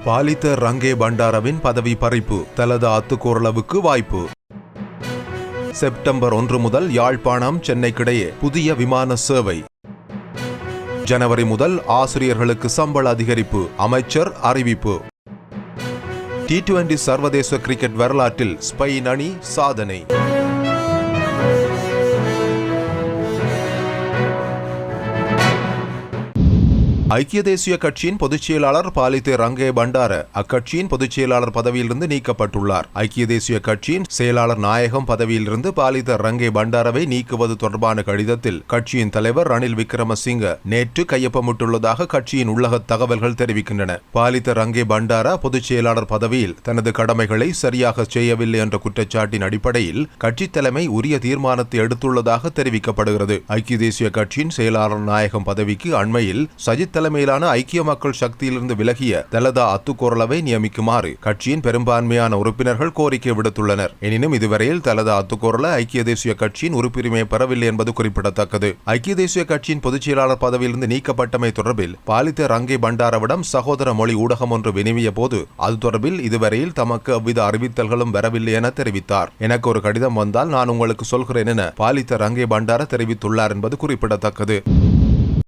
Palitha range பண்டாரவின் பதவி பறிப்பு தலத அத்துக்கோரளவுக்கு வாய்ப்பு. செப்டம்பர் 1 முதல் யாழ்ப்பாணம் சென்னைக்கிடையே புதிய விமான சேவை. ஜனவரி முதல் ஆசிரியர்களுக்கு சம்பள அதிகரிப்பு, அமைச்சர் அறிவிப்பு. T20 சர்வதேச கிரிக்கெட் வரலாற்றில் ஸ்பெயின் அணி சாதனை. ஐக்கிய தேசிய கட்சியின் பொதுச் செயலாளர் பாலித்த ரங்கே பண்டார அக்கட்சியின் பொதுச் செயலாளர் பதவியிலிருந்து நீக்கப்பட்டுள்ளார். ஐக்கிய தேசிய கட்சியின் செயலாளர் நாயகம் பதவியிலிருந்து பாலித்த ரங்கே பண்டாரவை நீக்குவது தொடர்பான கடிதத்தில் கட்சியின் தலைவர் ரணில் விக்ரமசிங்க நேற்று கையொப்பமிட்டுள்ளதாக கட்சியின் உள்ளக தகவல்கள் தெரிவிக்கின்றன. பாலித்த ரங்கே பண்டார பொதுச் செயலாளர் பதவியில் தனது கடமைகளை சரியாக செய்யவில்லை என்ற குற்றச்சாட்டின் அடிப்படையில் கட்சி தலைமை உரிய தீர்மானத்தை எடுத்துள்ளதாக தெரிவிக்கப்படுகிறது. ஐக்கிய தேசிய கட்சியின் செயலாளர் நாயகம் பதவிக்கு அண்மையில் சஜித் தலைமையிலான ஐக்கிய மக்கள் சக்தியிலிருந்து விலகிய தலதா அத்துக்கோரளவை நியமிக்குமாறு கட்சியின் பெரும்பான்மையான உறுப்பினர்கள் கோரிக்கை விடுத்துள்ளனர். எனினும் இதுவரையில் தலதா அத்துக்கோரள ஐக்கிய தேசிய கட்சியின் உறுப்புரிமையை பெறவில்லை என்பது குறிப்பிடத்தக்கது. ஐக்கிய தேசிய கட்சியின் பொதுச் செயலாளர் பதவியிலிருந்து நீக்கப்பட்டமை தொடர்பில் பாலித்த ரங்கே பண்டாரவிடம் சகோதர மொழி ஊடகம் ஒன்று வினவிய போது அது தொடர்பில் இதுவரையில் தமக்கு அவ்வித அறிவித்தல்களும் வரவில்லை என தெரிவித்தார். எனக்கு ஒரு கடிதம் வந்தால் நான் உங்களுக்கு சொல்கிறேன் என பாலித்த ரங்கே பண்டார தெரிவித்துள்ளார் என்பது குறிப்பிடத்தக்கது.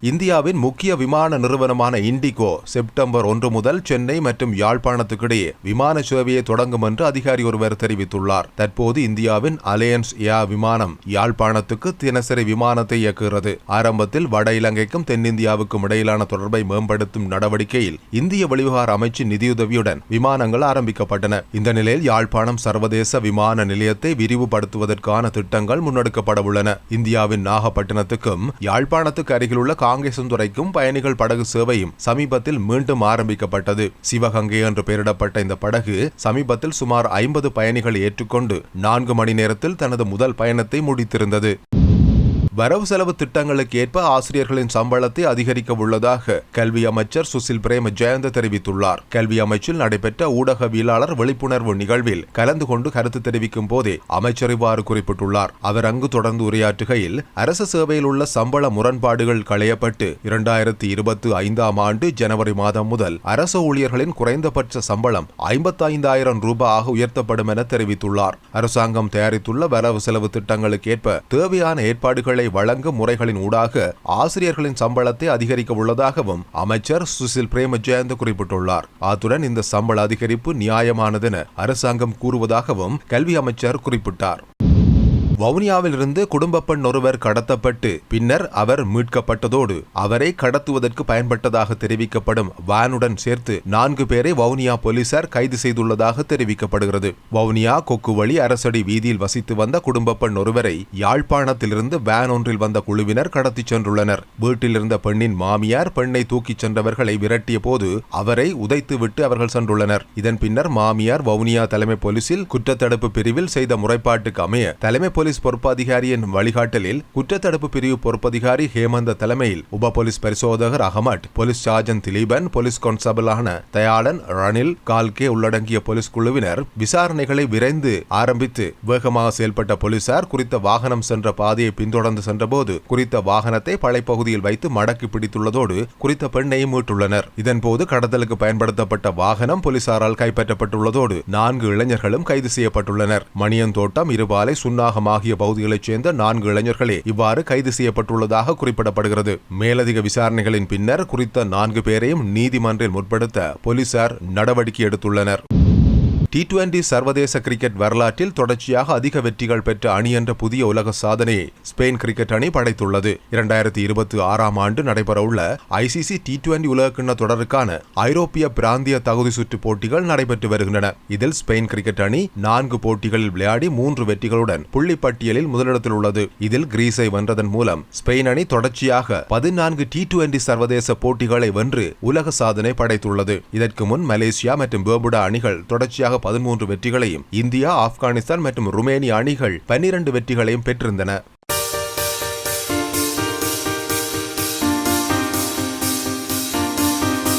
இந்தியாவின் முக்கிய விமான நிறுவனமான இண்டிகோ செப்டம்பர் 1 முதல் சென்னை மற்றும் யாழ்ப்பாணத்துக்கிடையே விமான சேவையை தொடங்கும் என்று அதிகாரி ஒருவர் தெரிவித்துள்ளார். தற்போது இந்தியாவின் அலையன்ஸ் ஏர் விமானம் யாழ்ப்பாணத்துக்கு தினசரி விமானத்தை இயக்குகிறது. ஆரம்பத்தில் வட இலங்கைக்கும் தென்னிந்தியாவுக்கும் இடையிலான தொடர்பை மேம்படுத்தும் நடவடிக்கையில் இந்திய வெளிவிவகார அமைச்சின் நிதியுதவியுடன் விமானங்கள் ஆரம்பிக்கப்பட்டன. இந்த நிலையில் யாழ்ப்பாணம் சர்வதேச விமான நிலையத்தை விரிவுபடுத்துவதற்கான திட்டங்கள் முன்னெடுக்கப்படவுள்ளன. இந்தியாவின் நாகப்பட்டினத்துக்கும் யாழ்ப்பாணத்துக்கு அருகிலுள்ள காங்கேசந்துறைக்கும் பயணிகள் படகு சேவையும் சமீபத்தில் மீண்டும் ஆரம்பிக்கப்பட்டது. சிவகங்கை என்று பெயரிடப்பட்ட இந்த படகு சமீபத்தில் சுமார் 50 பயணிகள் ஏற்றுக்கொண்டு 4 மணி நேரத்தில் தனது முதல் பயணத்தை முடித்திருந்தது. வரவு செலவு திட்டங்களுக்கு ஏற்ப ஆசிரியர்களின் சம்பளத்தை அதிகரிக்க உள்ளதாக கல்வி அமைச்சர் சுசில் பிரேம ஜெயந்த தெரிவித்துள்ளார். கல்வி அமைச்சில் நடைபெற்ற ஊடகவியலாளர் விழிப்புணர்வு நிகழ்வில் கலந்து கொண்டு கருத்து தெரிவிக்கும் போதே அமைச்சர் இவ்வாறு குறிப்பிட்டுள்ளார். அவர் அங்கு தொடர்ந்து உரையாற்றுகையில் அரசு சேவையில் உள்ள சம்பள முரண்பாடுகள் களையப்பட்டு 2025ஆம் ஆண்டு ஜனவரி மாதம் முதல் அரசு ஊழியர்களின் குறைந்தபட்ச சம்பளம் 55,000 ரூபாயாக உயர்த்தப்படும் என தெரிவித்துள்ளார். அரசாங்கம் தயாரித்துள்ள வரவு செலவு திட்டங்களுக்கு ஏற்ப தேவையான ஏற்பாடுகளை வழங்கும் முறைகளின் ஊடாக ஆசிரியர்களின் சம்பளத்தை அதிகரிக்க உள்ளதாகவும் அமைச்சர் சுசில் பிரேம ஜெயந்த குறிப்பிட்டுள்ளார். அத்துடன் இந்த சம்பள அதிகரிப்பு நியாயமானதென அரசாங்கம் கூறுவதாகவும் கல்வி அமைச்சர் குறிப்பிட்டார். வவுனியாவிலிருந்து குடும்ப பெண் ஒருவர் கடத்தப்பட்டு பின்னர் அவர் மீட்கப்பட்டதோடு அவரை கடத்துவதற்கு பயன்பட்டதாக தெரிவிக்கப்படும் வேனுடன் சேர்த்து 4 பேரை வவுனியா போலீசார் கைது செய்துள்ளதாக தெரிவிக்கப்படுகிறது. வவுனியா கொக்குவழி அரசடி வீதியில் வசித்து வந்த குடும்ப பெண் ஒருவரை யாழ்ப்பாணத்திலிருந்து வேன் ஒன்றில் வந்த குழுவினர் கடத்திச் சென்றுள்ளனர். வீட்டில் இருந்த பெண்ணின் மாமியார் பெண்ணை தூக்கிச் சென்றவர்களை விரட்டிய போது அவரை உதைத்துவிட்டு அவர்கள் சென்றுள்ளனர். இதன் பின்னர் மாமியார் வவுனியா தலைமை போலீசில் குற்றத்தடுப்பு பிரிவில் செய்த முறைப்பாட்டுக்கு அமைய தலைமை போலீஸ் பொறுப்பதிகாரியின் வழிகாட்டலில் குற்றத்தடுப்பு பிரிவு பொறுப்பதிகாரி ஹேமந்த தலைமையில் உப போலீஸ் பரிசோதகர் Ahmed, police sergeant Dileepan, police கான்ஸ்டபிளான தயாளன், ரணில், கால்கே உள்ளடங்கிய போலீஸ் குழுவினர் விசாரணைகளை விரைந்து ஆரம்பித்து வேகமாக செயல்பட்ட போலீசார் குறித்த வாகனம் சென்ற பாதையை பின்தொடர்ந்து சென்றபோது குறித்த வாகனத்தை பழைப்பகுதியில் வைத்து மடக்கி பிடித்துள்ளதோடு குறித்த பெண்ணையும் மீட்டுள்ளனர். இதன்போது கடத்தலுக்கு பயன்படுத்தப்பட்ட வாகனம் போலீசாரால் கைப்பற்றப்பட்டுள்ளதோடு 4 இளைஞர்களும் கைது செய்யப்பட்டுள்ளனர். மணியந்தோட்டம், இருபாலை, சுன்னாகம் ஆகிய பகுதிகளைச் சேர்ந்த 4 இளைஞர்களே இவ்வாறு கைது செய்யப்பட்டுள்ளதாக குறிப்பிடப்படுகிறது. மேலதிக விசாரணைகளின் பின்னர் குறித்த 4 பேரையும் நீதிமன்றில் முற்படுத்த போலீசார் நடவடிக்கை எடுத்துள்ளனர். T20 சர்வதேச கிரிக்கெட் வரலாற்றில் தொடர்ச்சியாக அதிக வெற்றிகள் பெற்ற அணி என்ற புதிய உலக சாதனையை ஸ்பெயின் கிரிக்கெட் அணி படைத்துள்ளது. 2026ஆம் ஆண்டு நடைபெறவுள்ள ICC T20 உலகக்கிண்ண தொடருக்கான ஐரோப்பிய பிராந்திய தகுதி சுற்று போட்டிகள் நடைபெற்று வருகின்றன. இதில் ஸ்பெயின் கிரிக்கெட் அணி 4 போட்டிகளில் விளையாடி 3 வெற்றிகளுடன் புள்ளி பட்டியலில் முதலிடத்தில் உள்ளது. இதில் கிரீஸை வென்றதன் மூலம் ஸ்பெயின் அணி தொடர்ச்சியாக 14 T20 சர்வதேச போட்டிகளை வென்று உலக சாதனை படைத்துள்ளது. இதற்கு முன் மலேசியா மற்றும் பெர்முடா அணிகள் தொடர்ச்சியாக 13 வெற்றிகளையும், இந்தியா, ஆப்கானிஸ்தான் மற்றும் ருமேனியா அணிகள் 12 வெற்றிகளையும் பெற்றிருந்தன.